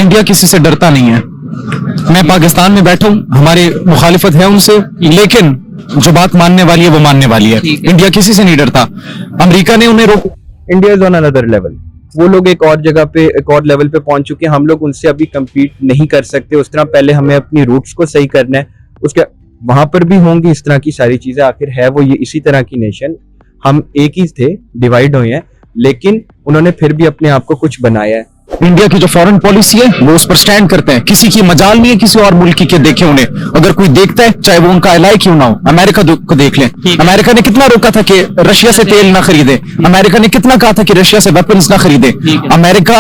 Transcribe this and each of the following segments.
India किसी से डरता नहीं है। मैं पाकिस्तान में बैठा हूँ, हमारी मुखालिफत है उनसे, लेकिन जो बात मानने वाली है वो मानने वाली है। इंडिया किसी से नहीं डरता। अमेरिका ने उन्हें रोक, India is on another level. वो लोग एक और जगह पे, एक और लेवल पे पहुंच चुके हैं। हम लोग उनसे अभी compete नहीं कर सकते उस तरह। पहले हमें अपनी रूट्स को सही करना है, उसके वहां पर भी होंगी इस तरह की सारी चीजें। आखिर है वो ये इसी तरह की नेशन। हम एक ही थे, डिवाइड हुए हैं, लेकिन उन्होंने फिर भी अपने आप को कुछ बनाया है। इंडिया की जो फॉरेन पॉलिसी है वो उस पर स्टैंड करते हैं। किसी की मजाल नहीं है किसी और मुल्क के देखे उन्हें। अगर कोई देखता है, चाहे वो उनका एलाई क्यों ना हो, अमेरिका को देख लें। अमेरिका ने कितना रोका था कि रशिया से तेल ना खरीदे। अमेरिका ने कितना कहा था कि रशिया से वेपन्स ना खरीदे। अमेरिका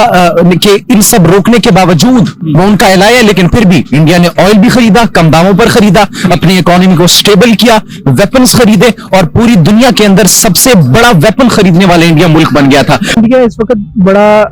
के इन सब रोकने के बावजूद वो उनका एलाई है, लेकिन फिर भी इंडिया ने ऑयल भी खरीदा, कम दामों पर खरीदा, अपनी इकोनॉमी को स्टेबल किया, वेपन्स खरीदे और पूरी दुनिया के अंदर सबसे बड़ा वेपन खरीदने वाला इंडिया मुल्क बन गया था। इंडिया इस वक्त बड़ा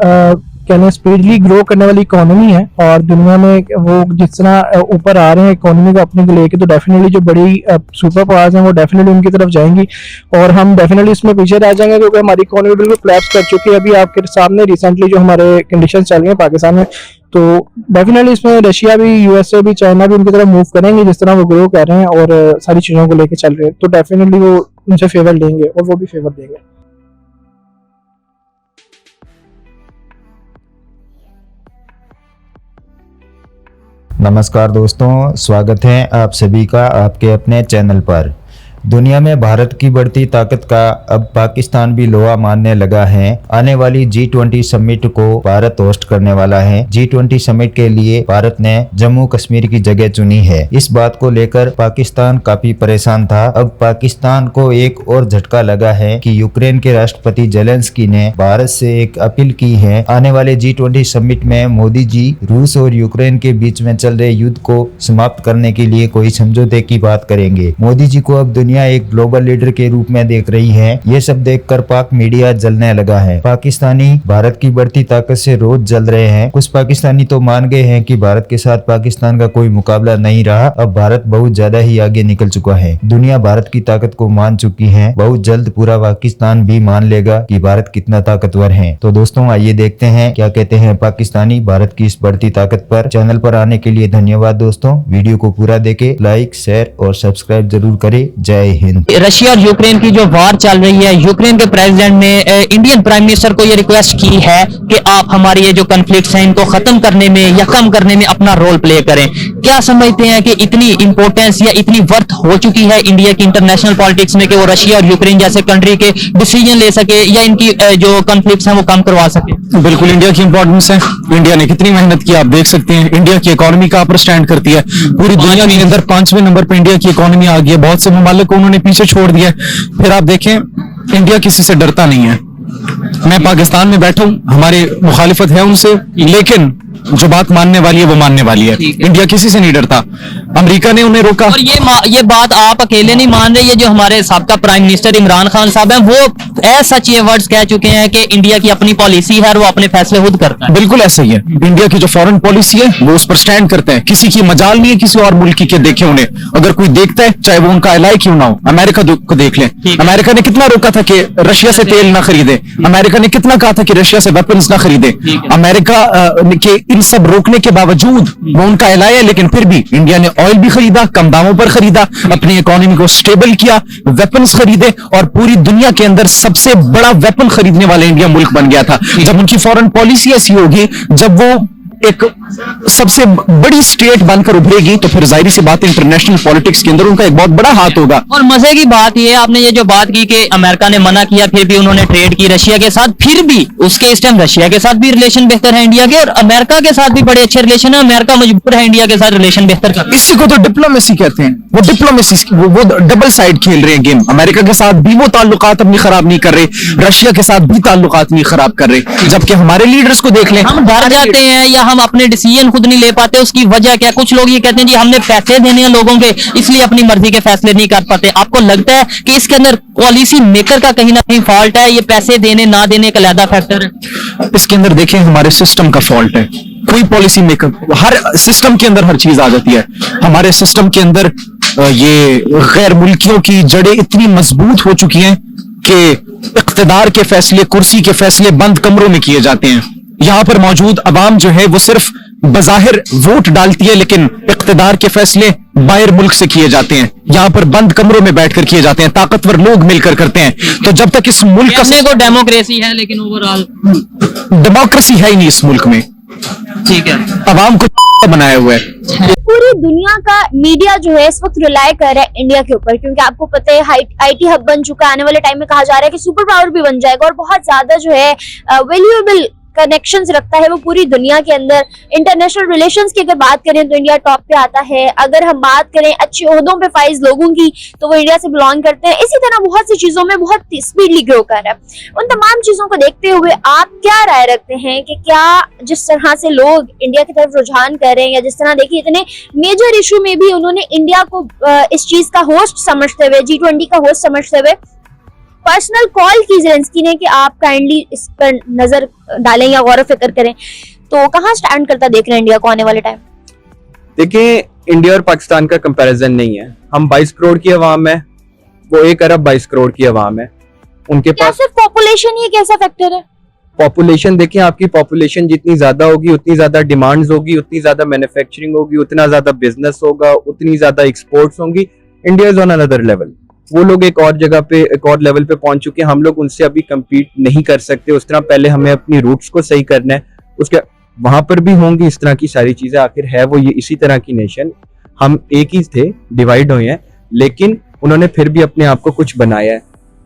कहने स्पीडली ग्रो करने वाली इकोनॉमी है और दुनिया में वो जिस तरह ऊपर आ रहे हैं इकोनॉमी को अपने को लेके, तो डेफिनेटली जो बड़ी सुपर पावर्स हैं वो डेफिनेटली उनकी तरफ जाएंगी और हम डेफिनेटली इसमें पीछे रह जाएंगे क्योंकि हमारी इकोनॉमी बिल्कुल कोलैप्स कर चुकी है। अभी आपके सामने रिसेंटली जो हमारे कंडीशन चल रही है पाकिस्तान में, तो डेफिनेटली इसमें रशिया भी, यूएसए भी, चाइना भी उनकी तरफ मूव करेंगे जिस तरह वो ग्रो कर रहे हैं और सारी चीजों को लेकर चल रहे हैं। तो डेफिनेटली वो उनसे फेवर लेंगे और वो भी फेवर देंगे। नमस्कार दोस्तों, स्वागत है आप सभी का आपके अपने चैनल पर। दुनिया में भारत की बढ़ती ताकत का अब पाकिस्तान भी लोहा मानने लगा है। आने वाली G20 समिट को भारत होस्ट करने वाला है। G20 समिट के लिए भारत ने जम्मू कश्मीर की जगह चुनी है। इस बात को लेकर पाकिस्तान काफी परेशान था। अब पाकिस्तान को एक और झटका लगा है कि यूक्रेन के राष्ट्रपति जेलेंस्की ने भारत से एक अपील की है। आने वाले G20 समिट में मोदी जी रूस और यूक्रेन के बीच में चल रहे युद्ध को समाप्त करने के लिए कोई समझौते की बात करेंगे। मोदी जी को अब दुनिया एक ग्लोबल लीडर के रूप में देख रही है। ये सब देखकर पाक मीडिया जलने लगा है। पाकिस्तानी भारत की बढ़ती ताकत से रोज जल रहे हैं। कुछ पाकिस्तानी तो मान गए हैं कि भारत के साथ पाकिस्तान का कोई मुकाबला नहीं रहा। अब भारत बहुत ज्यादा ही आगे निकल चुका है। दुनिया भारत की ताकत को मान चुकी है। बहुत जल्द पूरा पाकिस्तान भी मान लेगा कि भारत कितना ताकतवर है। तो दोस्तों आइए देखते हैं क्या कहते हैं पाकिस्तानी भारत की इस बढ़ती ताकत पर। चैनल पर आने के लिए धन्यवाद दोस्तों। वीडियो को पूरा देखें, लाइक, शेयर और सब्सक्राइब जरूर करें। जय हिंद। रशिया और यूक्रेन की जो वार चल रही है, यूक्रेन के प्रेसिडेंट ने इंडियन प्राइम मिनिस्टर को ये रिक्वेस्ट की है कि आप हमारी ये जो कॉन्फ्लिक्ट्स हैं इनको खत्म करने में या कम करने में अपना रोल प्ले करें। क्या समझते हैं कि इतनी इंपॉर्टेंस या इतनी वर्थ हो चुकी है इंडिया की इंटरनेशनल पॉलिटिक्स में कि वो रशिया और यूक्रेन जैसे कंट्री के डिसीजन ले सके या इनकी जो कॉन्फ्लिक्ट्स हैं वो कम करवा सके? बिल्कुल इंडिया की इंपॉर्टेंस है। इंडिया ने कितनी मेहनत की आप देख सकते हैं। इंडिया की इकोनॉमी का अपर स्टैंड करती है। पूरी दुनिया के अंदर 5वें नंबर पर इंडिया की इकोनॉमी आ गई है। बहुत से ममालिक को उन्होंने पीछे छोड़ दिया। फिर आप देखें, इंडिया किसी से डरता नहीं है। मैं पाकिस्तान में बैठा हूं, हमारी मुखालिफत है उनसे, लेकिन जो बात मानने वाली है वो मानने वाली है। इंडिया किसी से नहीं डरता। अमेरिका ने उन्हें रोका। और ये बात आप अकेले नहीं मान रहे। ये जो हमारे साबका प्राइम मिनिस्टर इमरान खान साहब हैं वो ऐसा ये वर्ड्स कह चुके हैं कि इंडिया की अपनी पॉलिसी है और वो अपने फैसले खुद करता है। बिल्कुल ऐसा ही है। इंडिया की जो फॉरेन पॉलिसी है वो उस पर स्टैंड करते हैं। किसी की मजाल नहीं है किसी और मुल्क के देखे उन्हें। अगर कोई देखता है, चाहे वो उनका एलाई क्यों ना हो, अमेरिका को देख लें। अमेरिका ने कितना रोका था कि रशिया से तेल ना खरीदे। अमेरिका ने कितना कहा था कि रशिया से वेपन्स ना खरीदे। अमेरिका के इन सब रोकने के बावजूद वो उनका एलाई है, लेकिन फिर भी इंडिया ने ऑयल भी खरीदा, कम दामों पर खरीदा, अपनी इकोनॉमी को स्टेबल किया, वेपन्स खरीदे और पूरी दुनिया के अंदर सबसे बड़ा वेपन खरीदने वाला इंडिया मुल्क बन गया था। जब उनकी फॉरेन पॉलिसी ऐसी होगी, जब वो एक सबसे बड़ी स्टेट बनकर उभरेगी, तो फिर जाहिर सी बात है इंटरनेशनल पॉलिटिक्स के अंदर उनका एक बहुत बड़ा हाथ होगा। और मजे की बात ये, आपने ये जो बात की कि अमेरिका ने मना किया फिर भी उन्होंने ट्रेड की रशिया के साथ, फिर भी उसके इस टाइम रशिया के साथ भी रिलेशन बेहतर है इंडिया के और अमेरिका के साथ भी बड़े अच्छे रिलेशन है। अमेरिका मजबूर है इंडिया के साथ रिलेशन बेहतर कर। इसी को तो डिप्लोमेसी कहते हैं। वो डिप्लोमेसी वो डबल साइड खेल रहे हैं गेम। अमेरिका के साथ भी वो ताल्लुकात अपनी खराब नहीं कर रहे, रशिया के साथ भी ताल्लुकात नहीं खराब कर रहे। जबकि हमारे लीडर्स को देख लें, हम डर जाते हैं या हम अपने डिसीजन खुद नहीं ले पाते। उसकी वजह क्या? कुछ लोग ये कहते हैं जी हमने पैसे देने हैं लोगों के, इसलिए अपनी मर्जी के फैसले नहीं कर पाते। आपको लगता है कि इसके अंदर पॉलिसी मेकर का कहीं ना कहीं फॉल्ट है? ये पैसे देने ना देने का अलग फैक्टर है। इसके अंदर देखें हमारे सिस्टम का फॉल्ट है। कोई पॉलिसी मेकर, हर सिस्टम के अंदर हर चीज आ जाती है। हमारे सिस्टम के अंदर ये गैर मुल्कियों की जड़ें इतनी मजबूत हो चुकी हैं कि इख्तिदार के फैसले, कुर्सी के फैसले बंद कमरों में किए जाते हैं। यहाँ पर मौजूद अवाम जो है वो सिर्फ बजाहिर वोट डालती है, लेकिन इख्तिदार के फैसले बाहर मुल्क से किए जाते हैं, यहाँ पर बंद कमरों में बैठकर किए जाते हैं, ताकतवर लोग मिलकर करते हैं। तो जब तक इस मुल्क कहने को का डेमोक्रेसी है लेकिन ओवरऑल डेमोक्रेसी है ही नहीं इस मुल्क में, ठीक है। अवाम को बनाया हुआ है। पूरी दुनिया का मीडिया जो है इस वक्त रिलाय कर रहा है इंडिया के ऊपर, क्योंकि आपको पता है आईटी हब बन चुका है। आने वाले टाइम में कहा जा रहा है कि सुपर पावर भी बन जाएगा और बहुत ज्यादा जो है वैल्यूएबल कनेक्शंस रखता है वो पूरी दुनिया के अंदर। इंटरनेशनल रिलेशंस की अगर बात करें तो इंडिया टॉप पे आता है। अगर हम बात करें अच्छे ओहदों पे फाइज लोगों की तो वो इंडिया से बिलोंग करते हैं। इसी तरह बहुत सी चीजों में बहुत स्पीडली ग्रो कर रहा है। उन तमाम चीजों को देखते हुए आप क्या राय रखते हैं कि क्या जिस तरह से लोग इंडिया की तरफ रुझान कर रहे हैं, या जिस तरह देखिए इतने मेजर इशू में भी उन्होंने इंडिया को इस चीज का होस्ट समझते हुए, G20 का होस्ट समझते हुए पर्सनल कॉल की जेलेंस्की ने कि आप काइंडली इस पर नजर डालें या गौर फिक्र करें, तो कहाँ स्टैंड करता देख रहे हैं इंडिया को आने वाले टाइम? देखिए, इंडिया और पाकिस्तान का कंपैरिजन नहीं है। हम 22 करोड़ की आवाम है, वो 1 अरब 22 करोड़ की आवाम है। उनके क्या पास सिर्फ पॉपुलेशन ही एक ऐसा फैक्टर है? पॉपुलेशन, देखिए आपकी पॉपुलेशन जितनी ज्यादा होगी उतनी ज्यादा डिमांड्स होगी, उतनी ज्यादा मैन्युफैक्चरिंग होगी, उतना ज्यादा बिजनेस होगा, उतनी ज्यादा एक्सपोर्ट्स होंगी। India is on another level. वो लोग एक और जगह पे, एक और लेवल पे पहुंच चुके हैं। हम लोग उनसे अभी compete नहीं कर सकते उस तरह। पहले हमें अपनी रूट्स को सही करना है, उसके वहां पर भी होंगी इस तरह की सारी चीजें। आखिर है वो ये इसी तरह की नेशन। हम एक ही थे, डिवाइड हुए हैं, लेकिन उन्होंने फिर भी अपने आप को कुछ बनाया है।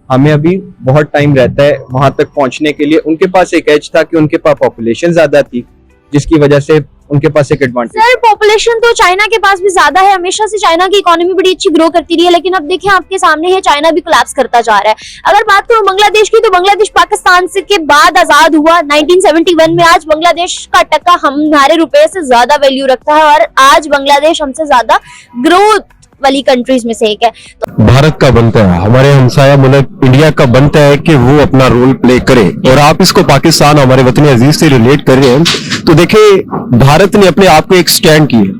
हमें अभी बहुत टाइम रहता है वहां तक पहुंचने के लिए। उनके पास एक एज था कि उनके पास पॉपुलेशन ज्यादा थी, जिसकी वजह से उनके पास एक एडवांटेज। सर, पॉपुलेशन तो चाइना के पास भी ज्यादा है। हमेशा से चाइना की इकोनॉमी बड़ी अच्छी ग्रो करती रही है, लेकिन अब देखिए आपके सामने है चाइना भी कोलैप्स करता जा रहा है। अगर बात करूं बांग्लादेश की, तो बांग्लादेश पाकिस्तान से के बाद आजाद हुआ 1971 में। आज बांग्लादेश का टका हमारे रुपए से ज्यादा वैल्यू रखता है और आज बांग्लादेश हमसे ज्यादा ग्रोथ वाली कंट्रीज में से एक है। तो भारत का बनता है, हमारे हमसाया मुल्क इंडिया का बनता है कि वो अपना रोल प्ले करे। और आप इसको पाकिस्तान, हमारे वतन अजीज से रिलेट कर रहे हैं, तो देखिए भारत ने अपने आप को एक स्टैंड किए,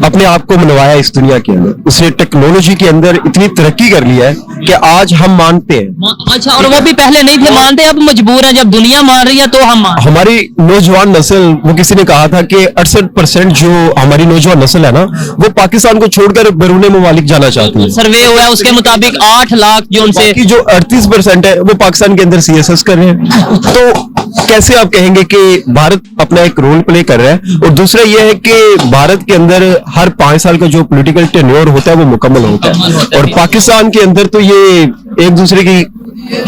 अपने आप को मनवाया इस दुनिया के अंदर। उसने टेक्नोलॉजी के अंदर इतनी तरक्की कर लिया है कि आज हम मानते हैं। अच्छा, और वो भी पहले नहीं थे मानते, अब मजबूर हैं। जब दुनिया मान रही है तो हम मान। हमारी नौजवान नस्ल, वो किसी ने कहा था कि 68% जो हमारी नौजवान नस्ल है ना, वो पाकिस्तान को छोड़कर बैरून ममालिक जाना चाहती है। सर्वे हुआ है उसके मुताबिक 8 लाख जो उनसे, बाकी जो 38% है वो पाकिस्तान के अंदर CSS कर रहे हैं। तो कैसे आप कहेंगे कि भारत अपना एक रोल प्ले कर रहा है? और दूसरा यह है कि भारत के अंदर हर 5 साल का जो पॉलिटिकल टेन्योर होता है वो मुकम्मल होता है, और पाकिस्तान के अंदर तो ये एक दूसरे की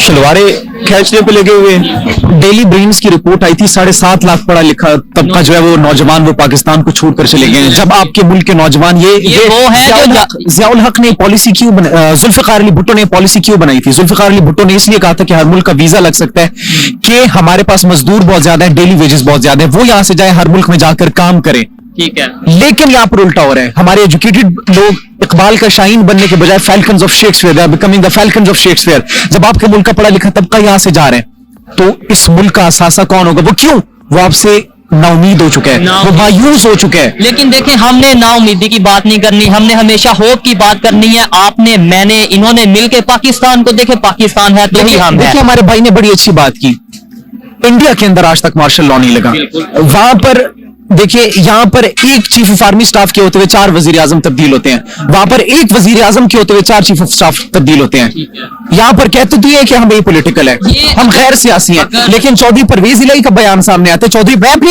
शलवारें खींचने पे लगे हुए हैं। डेली ब्रेन्स की रिपोर्ट आई थी, 7.5 लाख पढ़ा लिखा तबका जो है वो नौजवान वो पाकिस्तान को छोड़कर चले गए हैं। जब आपके मुल्क के नौजवान ये वो है ज़ियाउल हक ने पॉलिसी क्यों जुल्फिकार अली भुट्टो ने पॉलिसी क्यों बनाई थी? जुल्फिकार अली भुट्टो ने इसलिए कहा था कि हर मुल्क का वीजा लग सकता है कि हमारे पास मजदूर बहुत ज्यादा है, डेली वेजेस बहुत ज्यादा है, वो यहां से जाए हर मुल्क में जाकर काम करें। ठीक है, लेकिन यहाँ पर उल्टा हो रहा है। हमारे एजुकेटेड लोग इकबाल का शाहीन बनने के बजाय falcons of Shakespeare, they are becoming the falcons of Shakespeare. जब आपके मुल्क का पढ़ा लिखा तबका यहाँ से जा रहे हैं, तो इस मुल्क का असासा कौन होगा? वो क्यों? वो आपसे नाउमीद हो चुका है, वो मायूस हो चुका है। लेकिन देखें, हमने नाउमीदी की बात नहीं करनी, हमने हमेशा होप की बात करनी है। आपने, मैंने, इन्होंने मिलकर पाकिस्तान को, देखे पाकिस्तान है तो ही हम देखिए, हैं। हमारे भाई ने बड़ी अच्छी बात की। इंडिया के अंदर आज तक मार्शल लॉ नहीं लगा। वहां पर देखिए, यहाँ पर एक चीफ ऑफ आर्मी स्टाफ के होते हुए 4 वजीर आजम तब्दील होते हैं, वहां पर एक वजीर आजम के होते हुए 4 चीफ ऑफ स्टाफ तब्दील होते हैं। यहाँ पर कहते तो ये कि हम ये पॉलिटिकल है, हम गैर सियासी हैं, लेकिन चौधरी परवेज इलाही का बयान सामने आता है। चौधरी मैं अपनी